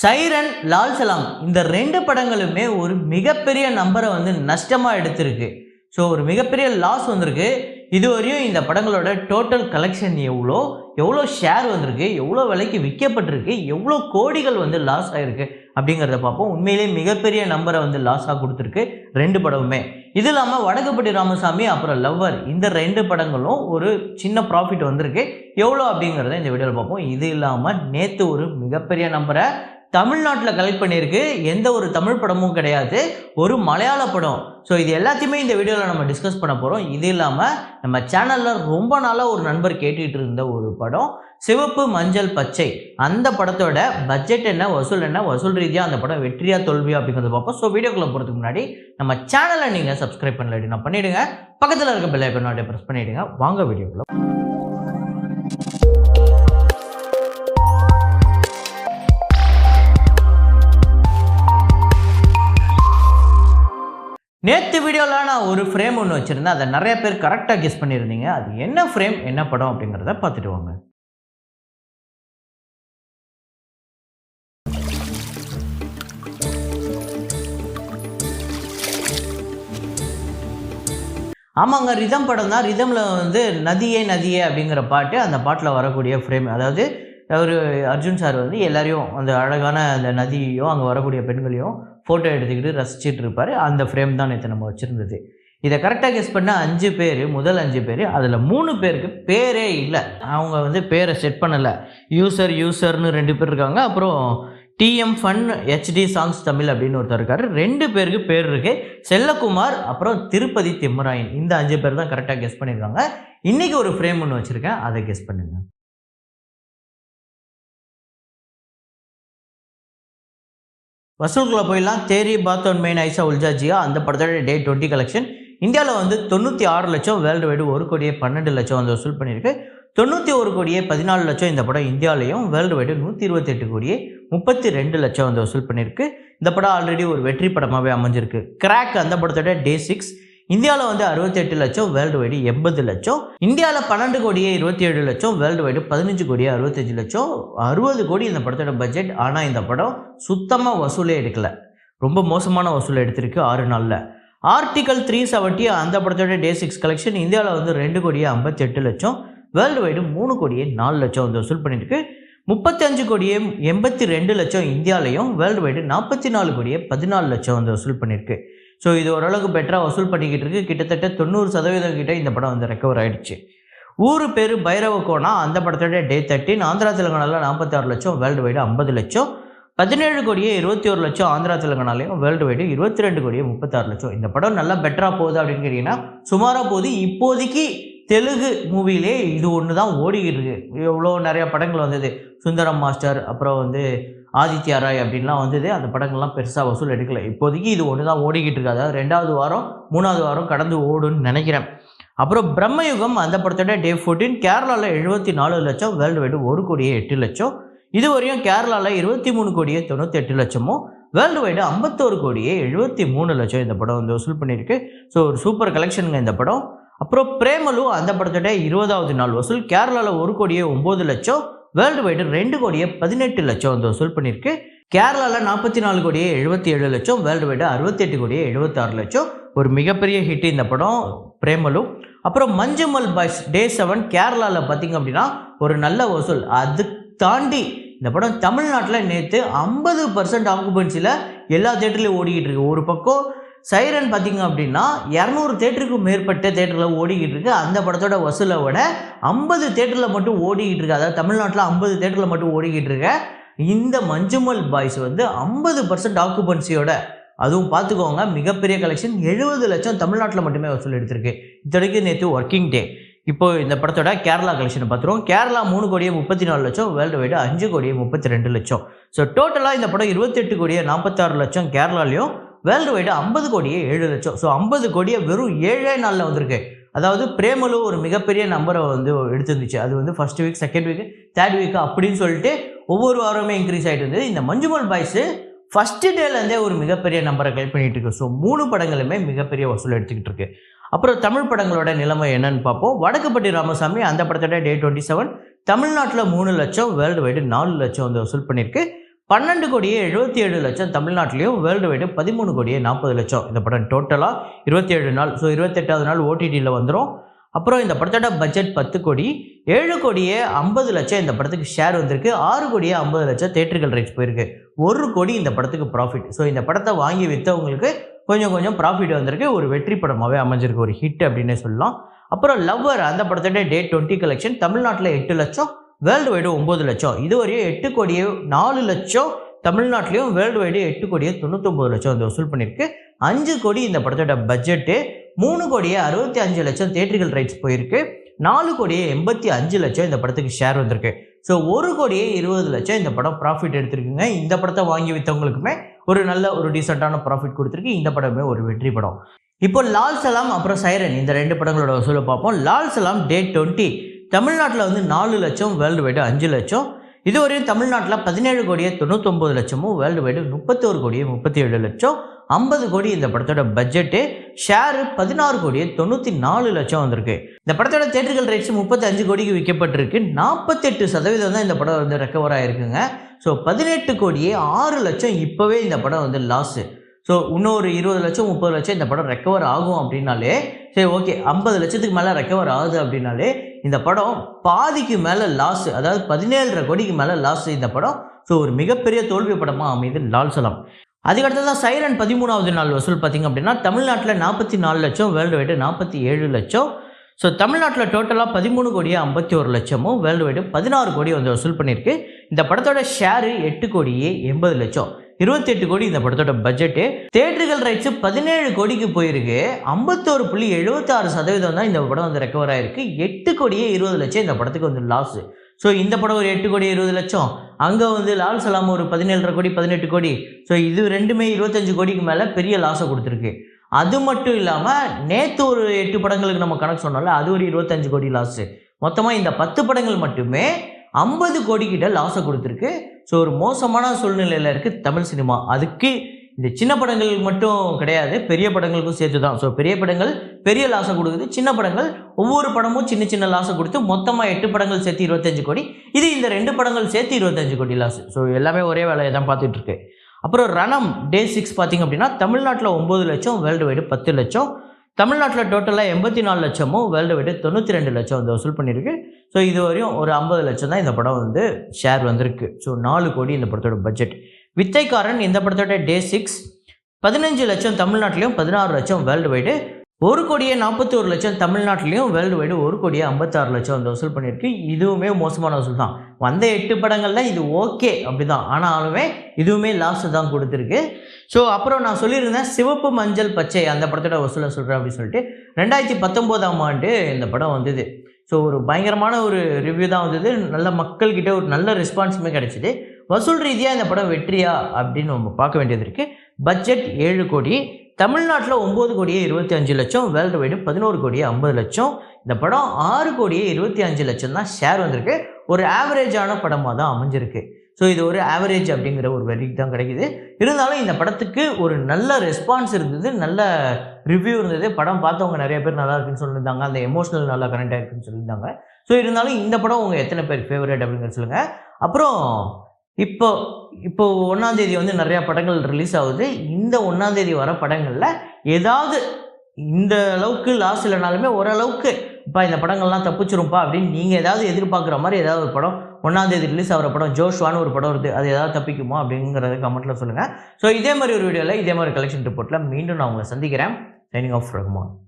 Siren, Lal Salaam இந்த 2 படங்களுமே ஒரு மிகப்பெரிய நம்பரை நஷ்டமா எடுத்திருக்கு. ஸோ ஒரு மிகப்பெரிய லாஸ் வந்திருக்கு. இதுவரையும் இந்த படங்களோட டோட்டல் கலெக்ஷன் எவ்வளோ ஷேர் வந்திருக்கு, எவ்வளோ விலைக்கு விற்கப்பட்டிருக்கு, எவ்வளோ கோடிகள் லாஸ் ஆயிருக்கு அப்படிங்கிறத பார்ப்போம். உண்மையிலேயே மிகப்பெரிய நம்பரை லாஸாக கொடுத்துருக்கு 2 படமுமே. இது இல்லாமல் வடக்குப்பட்டி ராமசாமி அப்புறம் லவ்வர் இந்த 2 படங்களும் ஒரு சின்ன ப்ராஃபிட் வந்திருக்கு. எவ்வளோ அப்படிங்கிறத இந்த வீடியோவில் பார்ப்போம். இது இல்லாமல் நேற்று ஒரு மிகப்பெரிய நம்பரை தமிழ்நாட்டில் கலெக்ட் பண்ணியிருக்கு. எந்த ஒரு தமிழ் படமும் கிடையாது, ஒரு மலையாள படம். ஸோ இது எல்லாத்தையுமே இந்த வீடியோவில் நம்ம டிஸ்கஸ் பண்ண போகிறோம். இது இல்லாமல் நம்ம சேனலில் ரொம்ப நாளாக ஒரு நண்பர் கேட்டுகிட்டு இருந்த ஒரு படம் சிவப்பு மஞ்சள் பச்சை. அந்த படத்தோட பட்ஜெட் என்ன, வசூல் ரீதியாக அந்த படம் வெற்றியா தோல்வியா அப்படிங்கிறத பார்ப்போம். ஸோ வீடியோக்குள்ளே போகிறதுக்கு முன்னாடி நம்ம சேனலை நீங்கள் சப்ஸ்கிரைப் பண்ணல பண்ணிவிடுங்க. பக்கத்தில் இருக்க பெல் ஐகானை ப்ரெஸ் பண்ணிவிடுங்க. வாங்க வீடியோக்குள்ள. நேற்று வீடியோவில் நான் ஒரு ஃப்ரேம் ஒன்று வச்சுருந்தேன். அதை நிறைய பேர் கரெக்டாக கெஸ் பண்ணியிருந்தீங்க. அது என்ன ஃப்ரேம், என்ன படம் அப்படிங்கிறத பார்த்துட்டு வாங்க. ஆமாங்க, ரிதம் படம் தான். ரிதமில் நதியே நதியே அப்படிங்கிற பாட்டு, அந்த பாட்டில் வரக்கூடிய ஃப்ரேம். அதாவது ஒரு அர்ஜுன் சார் எல்லாரையும் அந்த அழகான அந்த நதியையும் அங்கே வரக்கூடிய பெண்களையும் ஃபோட்டோ எடுத்துக்கிட்டு ரசிச்சுட்டு இருப்பார். அந்த ஃப்ரேம் தான் நேற்று நம்ம வச்சுருந்தது. இதை கரெக்டாக கெஸ் பண்ண 5 பேர், முதல் 5 பேர், அதில் 3 பேருக்கு பேரே இல்லை. அவங்க பேரை செட் பண்ணலை. யூசர்னு 2 பேர் இருக்காங்க. அப்புறம் DM fun HD songs Tamil அப்படின்னு ஒருத்தர் இருக்கார். 2 பேருக்கு பேர் இருக்கு. செல்லகுமார் அப்புறம் திருப்பதி திம்மராயன். இந்த 5 பேர் தான் கரெக்டாக கெஸ் பண்ணியிருக்காங்க. இன்றைக்கி ஒரு ஃப்ரேம் ஒன்று வச்சுருக்கேன், அதை கெஸ் பண்ணுங்க. வசூல்குள்ளே போயிடலாம். தேரி பாத்தோன் மெயின் ஐசா உல்ஜாஜியா அந்த படத்தோட டே 20 கலெக்ஷன் இந்தியாவில் 96 லட்சம், வேர்ல்டு வைடு 1 கோடியே 12 லட்சம் வசூல் பண்ணியிருக்கு. 91 கோடியே 14 லட்சம் இந்த படம் இந்தியாவிலையும், வேர்ல்டு வைடு 128 கோடியே 32 லட்சம் வசூல் பண்ணியிருக்கு. இந்த படம் ஆல்ரெடி ஒரு வெற்றி படமாகவே அமைஞ்சிருக்கு. கிராக் அந்த படத்தோட டே 6 இந்தியாவில் 68 லட்சம், வேர்ல்டு வைடு 80 லட்சம். இந்தியாவில் 12 கோடியே 27 லட்சம், வேர்ல்டு வைடு 15 கோடியே 65 லட்சம். 60 கோடி இந்த படத்தோட பட்ஜெட். ஆனால் இந்த படம் சுத்தமாக வசூலே எடுக்கலை. ரொம்ப மோசமான வசூல் எடுத்திருக்கு 6 நாளில். ஆர்டிகல் 370 அந்த படத்தோட டே 6 கலெக்ஷன் இந்தியாவில் 2 கோடியே 58 லட்சம், வேர்ல்டு வைடு 3 கோடியே 4 லட்சம் வசூல் பண்ணியிருக்கு. 35 கோடியே 82 லட்சம் இந்தியாவிலையும், வேர்ல்டு வைடு 44 கோடியே 14 லட்சம் வசூல் பண்ணியிருக்கு. ஸோ இது ஓரளவுக்கு பெட்டராக வசூல் பண்ணிக்கிட்டு இருக்கு. கிட்டத்தட்ட 90% கிட்ட இந்த படம் ரெக்கவர் ஆகிடுச்சு. ஊர் பேர் பைரவ கோணா அந்த படத்தோட டே 13 ஆந்திரா தெலுங்கானாவில் 46 லட்சம், வேர்ல்டு வைடு 50 லட்சம். 17 கோடியே 21 லட்சம் ஆந்திரா தெலுங்கானாலையும், வேர்ல்டு வைடு 22 கோடியே 36 லட்சம். இந்த படம் நல்லா பெட்டராக போகுது அப்படின்னு கேட்டிங்கன்னா சுமாராக போகுது. இப்போதைக்கு தெலுங்கு மூவிலே இது ஒன்று தான் ஓடிக்கிட்டு இருக்கு. எவ்வளோ நிறையா படங்கள் வந்தது. சுந்தரம் மாஸ்டர், அப்புறம் ஆதித்யா ராய் அப்படின்லாம் வந்தது. அந்த படங்கள்லாம் பெருசாக வசூல் எடுக்கலை. இப்போதைக்கு இது ஒன்று தான் ஓடிக்கிட்டு இருக்கு. அதாவது 2வது வாரம் 3வது வாரம் கடந்து ஓடுன்னு நினைக்கிறேன். அப்புறம் பிரம்மயுகம் அந்த படத்தோட டே 14 கேரளாவில் 74 லட்சம், வேர்ல்டு வைடு 1 கோடியே 8 லட்சம். இதுவரையும் கேரளாவில் 23 கோடியே 98 லட்சமும், வேர்ல்டு வைடு 51 கோடியே 73 லட்சம் இந்த படம் வசூல் பண்ணியிருக்கு. ஸோ ஒரு சூப்பர் கலெக்ஷனுங்க இந்த படம். அப்புறம் பிரேமலு அந்த படத்தோட 20வது நாள் வசூல் கேரளாவில் 1 கோடியே 9 லட்சம், வேர்ல்டு வைடு 2 கோடியே 18 லட்சம் வசூல் பண்ணியிருக்கு. கேரளாவில் 44 கோடியே 77 லட்சம், வேர்ல்டு வைடு 68 கோடியே 76 லட்சம். ஒரு மிகப்பெரிய ஹிட் இந்த படம் பிரேமலு. அப்புறம் மஞ்சுமல் பாய்ஸ் டே 7 கேரளாவில் பார்த்திங்க அப்படின்னா ஒரு நல்ல வசூல். அது தாண்டி இந்த படம் தமிழ்நாட்டில் நேற்று 50% ஆக்குபென்சியில் எல்லா தேட்டர்லையும் ஓடிக்கிட்டு இருக்கு. ஒரு பக்கம் சைரன் பார்த்திங்க அப்படின்னா 200 தேட்டருக்கு மேற்பட்ட தேட்டரில் ஓடிக்கிட்டு இருக்கு. அந்த படத்தோட வசூலை விட 50 தேட்டரில் மட்டும் ஓடிக்கிட்டு இருக்கு. அதாவது தமிழ்நாட்டில் 50 தேட்டரில் மட்டும் ஓடிக்கிட்டு இருக்க இந்த மஞ்சுமல் பாய்ஸ் 50% ஆக்குபென்சியோட, அதுவும் பார்த்துக்கோங்க மிகப்பெரிய கலெக்ஷன் 70 லட்சம் தமிழ்நாட்டில் மட்டுமே வசூல் எடுத்திருக்கு. இத்தனைக்கு நேற்று ஒர்க்கிங் டே. இப்போ இந்த படத்தோட கேரளா கலெக்ஷனை பார்த்துருவோம். கேரளா 3 கோடியே 34 லட்சம், வேர்ல்டு வைடு 5 கோடியே 32 லட்சம். ஸோ டோட்டலாக இந்த படம் 28 கோடியே 46 லட்சம் கேரளாலையும், வேர்ல்டு வைடு 50 கோடியே 7 லட்சம். ஸோ 50 கோடியே வெறும் 7 நாளில் வந்திருக்கு. அதாவது பிரேமலு ஒரு மிகப்பெரிய நம்பரை எடுத்துருந்துச்சு. அது first week, second week, third week அப்படின்னு சொல்லிட்டு ஒவ்வொரு வாரமே இன்க்ரீஸ் ஆகிட்டு இருந்தது. இந்த மஞ்சுமல் பாய்ஸு ஃபஸ்ட்டு டேலேருந்தே ஒரு மிகப்பெரிய நம்பரை கலெக்ட் பண்ணிகிட்டு இருக்கு. ஸோ 3 படங்களுமே மிகப்பெரிய வசூல் எடுத்துக்கிட்டு இருக்கு. அப்புறம் தமிழ் படங்களோட நிலைமை என்னன்னு பார்ப்போம். வடக்குப்பட்டி ராமசாமி அந்த படத்தோட டே 27 தமிழ்நாட்டில் 3 லட்சம், வேர்ல்டு வைடு 4 லட்சம் வசூல் பண்ணியிருக்கு. 12 கோடியே 77 லட்சம் தமிழ்நாட்டிலையும், வேர்ல்டு வைடு 13 கோடியே 40 லட்சம். இந்த படம் டோட்டலாக 27 நாள். ஸோ 28வது நாள் ஓடிடியில் வந்துடும். அப்புறம் இந்த படத்தோட பட்ஜெட் 10 கோடி. 7 கோடியே 50 லட்சம் இந்த படத்துக்கு ஷேர் வந்திருக்கு. 6 கோடியே 50 லட்சம் தேட்டர்கள் ரைட்ஸ் போயிருக்கு. 1 கோடி இந்த படத்துக்கு ப்ராஃபிட். ஸோ இந்த படத்தை வாங்கி விற்றவங்களுக்கு கொஞ்சம் ப்ராஃபிட் வந்திருக்கு. ஒரு வெற்றி படமாகவே அமைஞ்சிருக்கு, ஒரு ஹிட் அப்படின்னே சொல்லலாம். அப்புறம் லவ்வர் அந்த படத்தோட டே 20 கலெக்ஷன் தமிழ்நாட்டில் 8 லட்சம், வேர்ல்டு வைடு 9 லட்சம். இதுவரையும் 8 கோடியே 4 லட்சம் தமிழ்நாட்டிலையும், வேர்ல்டு வைடு 8 கோடியே 99 லட்சம் வந்து வசூல் பண்ணியிருக்கு. 5 கோடி இந்த படத்தோட பட்ஜெட்டு. 3 கோடியே 65 லட்சம் தேட்டர்கள் ரைட்ஸ் போயிருக்கு. 4 கோடியே 85 லட்சம் இந்த படத்துக்கு ஷேர் வந்திருக்கு. ஸோ 1 கோடியே 20 லட்சம் இந்த படம் ப்ராஃபிட் எடுத்திருக்குங்க. இந்த படத்தை வாங்கி விற்றவங்களுக்குமே ஒரு டீசெண்டான ப்ராஃபிட் கொடுத்துருக்கு. இந்த படமே ஒரு வெற்றி படம். இப்போ லால் சலாம் அப்புறம் சைரன் இந்த 2 படங்களோட வசூலை பார்ப்போம். லால் சலாம் டே 20 தமிழ்நாட்டில் வந்து 4 லட்சம், வேர்ல்டு வைடு 5 லட்சம். இதுவரையும் தமிழ்நாட்டில் 17 கோடியே 99 லட்சமும், வேர்ல்டு வைடு 31 கோடியே 37 லட்சம். 50 கோடி இந்த படத்தோட பட்ஜெட்டு. ஷேரு 16 கோடியே 94 லட்சம் வந்திருக்கு. இந்த படத்தோட தேட்டர்கள் ரைட்ஸ் 35 கோடிக்கு விற்கப்பட்டிருக்கு. 48% தான் இந்த படம் வந்து ரெக்கவர் ஆகிருக்குங்க. ஸோ 18 கோடியே 6 லட்சம் இப்போவே இந்த படம் வந்து லாஸு. ஸோ இன்னொரு 20 லட்சம் 30 லட்சம் இந்த படம் ரெக்கவர் ஆகும் அப்படின்னாலே சரி, ஓகே, 50 லட்சத்துக்கு மேலே ரெக்கவர் ஆகுது அப்படின்னாலே இந்த படம் பாதிக்கு மேலே லாஸு, அதாவது 17.5 கோடிக்கு மேலே லாஸு இந்த படம். ஸோ ஒரு மிகப்பெரிய தோல்வி படமாக அமைது லால் சலாம். அதுக்கடுத்ததான் சைரன் 13வது நாள் வசூல் பார்த்திங்க அப்படின்னா தமிழ்நாட்டில் 44 லட்சம், வேர்ல்டு வைடு 47 லட்சம். ஸோ தமிழ்நாட்டில் டோட்டலாக 13 கோடியே 51 லட்சமும், வேர்ல்டு வைடு 16 கோடி வந்து வசூல் பண்ணியிருக்கு. இந்த படத்தோட ஷேரு 8 கோடியே 80 லட்சம். 28 கோடி இந்த படத்தோட பட்ஜெட்டு. தேட்டர்கள் ரைட்ஸு 17 கோடிக்கு போயிருக்கு. 51.76% தான் இந்த படம் வந்து ரெக்கவர் ஆகிருக்கு. 8 கோடியே 20 லட்சம் இந்த படத்துக்கு வந்து லாஸு. ஸோ இந்த படம் ஒரு 8 கோடி 20 லட்சம், அங்கே வந்து லால் சலாம் ஒரு 17.5 கோடி 18 கோடி. ஸோ இது ரெண்டுமே 25 கோடிக்கு மேலே பெரிய லாஸை கொடுத்துருக்கு. அது மட்டும் இல்லாமல் நேற்று ஒரு 8 படங்களுக்கு நம்ம கணக்கு சொன்னோம்ல, அது ஒரு 25 கோடி லாஸு. மொத்தமாக இந்த 10 படங்கள் மட்டுமே 50 கோடி கிட்ட லாஸை கொடுத்துருக்கு. ஸோ ஒரு மோசமான சூழ்நிலையில் இருக்குது தமிழ் சினிமா. அதுக்கு இந்த சின்ன படங்கள் மட்டும் கிடையாது, பெரிய படங்களுக்கும் சேர்த்து தான். ஸோ பெரிய படங்கள் பெரிய லாஸை கொடுக்குது, சின்ன படங்கள் ஒவ்வொரு படமும் சின்ன லாஸை கொடுத்து மொத்தமாக 8 படங்கள் சேர்த்து 25 கோடி. இது இந்த 2 படங்கள் சேர்த்து 25 கோடி லாஸ். ஸோ எல்லாமே ஒரே வேலையை தான் பார்த்துட்டு இருக்கு. அப்புறம் ரணம் டே 6 பார்த்திங்க அப்படின்னா தமிழ்நாட்டில் 9 லட்சம், வேர்ல்டு வைடு 10 லட்சம். தமிழ்நாட்டில் டோட்டலாக 84 லட்சமும், வேர்ல்டு வைடு 92 லட்சம் வந்து வசூல் பண்ணியிருக்கு. ஸோ இது வரையும் ஒரு 50 லட்சம் தான் இந்த படம் வந்து ஷேர் வந்திருக்கு. ஸோ 4 கோடி இந்த படத்தோட பட்ஜெட். வித்தைக்காரன் இந்த படத்தோட டே 6 15 லட்சம் தமிழ்நாட்டிலையும், 16 லட்சம் வேர்ல்டு வைடு. 1 கோடியே 41 லட்சம் தமிழ்நாட்டிலையும், வேர்ல்டு வைடு 1 கோடியே 56 லட்சம் வந்து வசூல் பண்ணியிருக்கு. இதுவுமே மோசமான வசூல் தான். வந்த 8 படங்கள் தான் இது ஓகே அப்படி தான், ஆனாலுமே இதுவுமே லாஸ் தான் கொடுத்துருக்கு. ஸோ அப்புறம் நான் சொல்லியிருந்தேன் சிவப்பு மஞ்சள் பச்சை அந்த படத்தோட வசூலை சொல்கிறேன் அப்படின்னு சொல்லிட்டு. 2019ஆம் ஆண்டு இந்த படம் வந்தது. ஸோ ஒரு பயங்கரமான ஒரு ரிவ்யூ தான் வந்தது. நல்ல மக்கள்கிட்ட ஒரு நல்ல ரெஸ்பான்ஸுமே கிடச்சிது. வசூல் ரீதியாக இந்த படம் வெற்றியா அப்படின்னு நம்ம பார்க்க வேண்டியது இருக்குது. பட்ஜெட் 7 கோடி. தமிழ்நாட்டில் 9 கோடியே 25 லட்சம், வேர்ல்டு வைடு 11 கோடியே 50 லட்சம். இந்த படம் 6 கோடியே 25 லட்சம் தான் ஷேர் வந்திருக்கு. ஒரு ஆவரேஜான படமாக தான் அமைஞ்சிருக்கு. ஸோ இது ஒரு ஆவரேஜ் அப்படிங்கிற ஒரு வெரிக் தான் கிடைக்குது. இருந்தாலும் இந்த படத்துக்கு ஒரு நல்ல ரெஸ்பான்ஸ் இருந்தது, நல்ல ரிவ்யூ இருந்தது. படம் பார்த்தவங்க நிறைய பேர் நல்லா இருக்குன்னு சொல்லியிருந்தாங்க, அந்த எமோஷனல் நல்லா கனெக்ட் ஆகிருக்குன்னு சொல்லியிருந்தாங்க. ஸோ இருந்தாலும் இந்த படம் உங்கள் எத்தனை பேர் ஃபேவரட் அப்படிங்கிறது சொல்லுங்கள். அப்புறம் இப்போ 1ஆம் தேதி வந்து நிறையா படங்கள் ரிலீஸ் ஆகுது. இந்த 1ஆம் தேதி வர படங்களில் ஏதாவது இந்த அளவுக்கு லாஸ் இல்லைனாலுமே ஓரளவுக்கு இப்போ இந்த படங்கள்லாம் தப்பிச்சிரும்ப்பா அப்படின்னு நீங்கள் ஏதாவது எதிர்பார்க்குற மாதிரி ஏதாவது ஒரு படம் 1ஆம் தேதி ரிலீஸ் ஆகிற படம், ஜோஷ்வான்னு ஒரு படம் வருது, அது ஏதாவது தப்பிக்குமா அப்படிங்கிறத கமெண்ட்டில் சொல்லுங்கள். ஸோ இதே மாதிரி ஒரு வீடியோவில் இதே மாதிரி கலெக்ஷன் ரிப்போர்ட்டில் மீண்டும் நான் உங்களை சந்திக்கிறேன். Signing off Rahman.